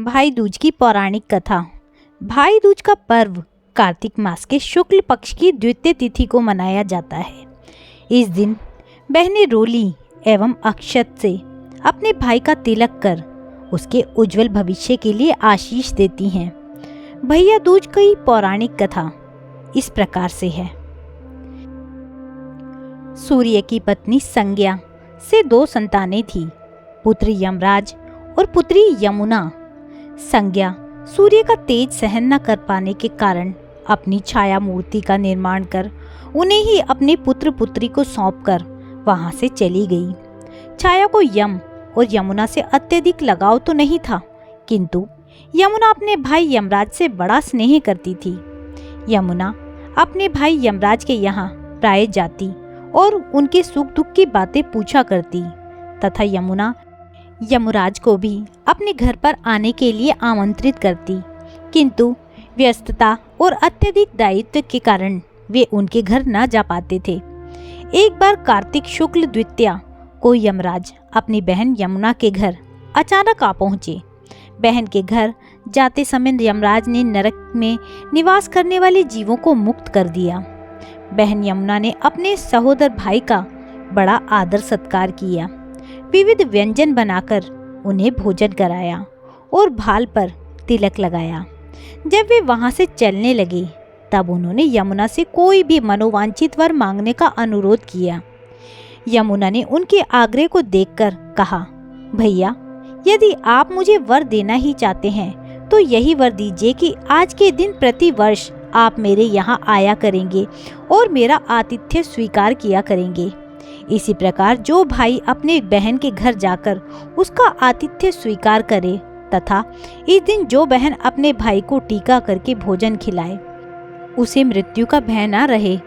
भाई दूज की पौराणिक कथा। भाई दूज का पर्व कार्तिक मास के शुक्ल पक्ष की द्वितीय तिथि को मनाया जाता है। इस दिन बहनें रोली एवं अक्षत से अपने भाई का तिलक कर उसके उज्जवल भविष्य के लिए आशीष देती हैं। भैया दूज की पौराणिक कथा इस प्रकार से है। सूर्य की पत्नी संज्ञा से 2 संतानें थी, पुत्र यमराज और पुत्री यमुना। संज्ञा सूर्य का तेज सहन न कर पाने के कारण अपनी छाया मूर्ति का निर्माण कर उन्हें ही अपने पुत्र पुत्री को सौंपकर वहां से चली गई। छाया को यम और यमुना से अत्यधिक लगाव तो नहीं था, किंतु यमुना अपने भाई यमराज से बड़ा स्नेह करती थी। यमुना अपने भाई यमराज के यहाँ प्राय जाती और उनके सुख दुख की बातें पूछा करती तथा यमुना यमराज को भी अपने घर पर आने के लिए आमंत्रित करती, किंतु व्यस्तता और अत्यधिक दायित्व के कारण वे उनके घर न जा पाते थे। एक बार कार्तिक शुक्ल द्वितीया को यमराज अपनी बहन यमुना के घर अचानक आ पहुँचे। बहन के घर जाते समय यमराज ने नरक में निवास करने वाले जीवों को मुक्त कर दिया। बहन यमुना ने अपने सहोदर भाई का बड़ा आदर सत्कार किया, विविध व्यंजन बनाकर उन्हें भोजन कराया और भाल पर तिलक लगाया। जब वे वहां से चलने लगे तब उन्होंने यमुना से कोई भी मनोवांछित वर मांगने का अनुरोध किया। यमुना ने उनके आग्रह को देखकर कहा, भैया यदि आप मुझे वर देना ही चाहते हैं तो यही वर दीजिए कि आज के दिन प्रति वर्ष आप मेरे यहाँ आया करेंगे और मेरा आतिथ्य स्वीकार किया करेंगे। इसी प्रकार जो भाई अपने बहन के घर जाकर उसका आतिथ्य स्वीकार करे तथा इस दिन जो बहन अपने भाई को टीका करके भोजन खिलाए उसे मृत्यु का भय न रहे।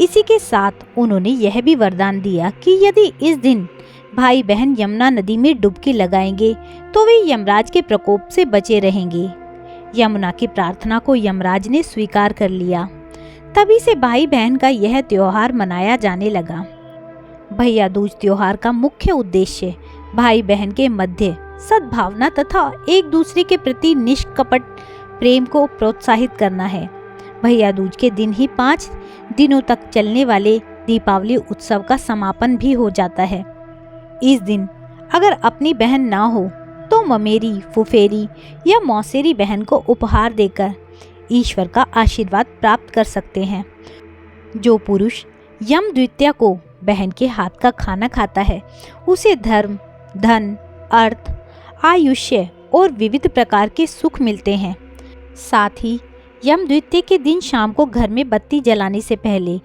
इसी के साथ उन्होंने यह भी वरदान दिया कि यदि इस दिन भाई बहन यमुना नदी में डुबकी लगाएंगे तो वे यमराज के प्रकोप से बचे रहेंगे। यमुना की प्रार्थना को यमराज ने स्वीकार कर लिया। तभी से भाई बहन का यह त्योहार मनाया जाने लगा। भैया दूज त्योहार का मुख्य उद्देश्य भाई बहन के मध्य सद्भावना तथा एक दूसरे के प्रति निष्कपट प्रेम को प्रोत्साहित करना है। भैया दूज के दिन ही 5 दिनों तक चलने वाले दीपावली उत्सव का समापन भी हो जाता है। इस दिन अगर अपनी बहन ना हो तो ममेरी, फुफेरी या मौसेरी बहन को उपहार देकर ईश्वर का आशीर्वाद प्राप्त कर सकते हैं। जो पुरुष यम द्वितीया को बहन के हाथ का खाना खाता है उसे धर्म, धन, अर्थ, आयुष्य और विविध प्रकार के सुख मिलते हैं। साथ ही यम द्वितीया के दिन शाम को घर में बत्ती जलाने से पहले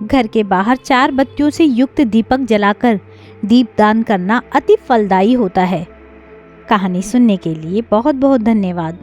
घर के बाहर 4 बत्तियों से युक्त दीपक जलाकर दीपदान करना अति फलदायी होता है। कहानी सुनने के लिए बहुत बहुत धन्यवाद।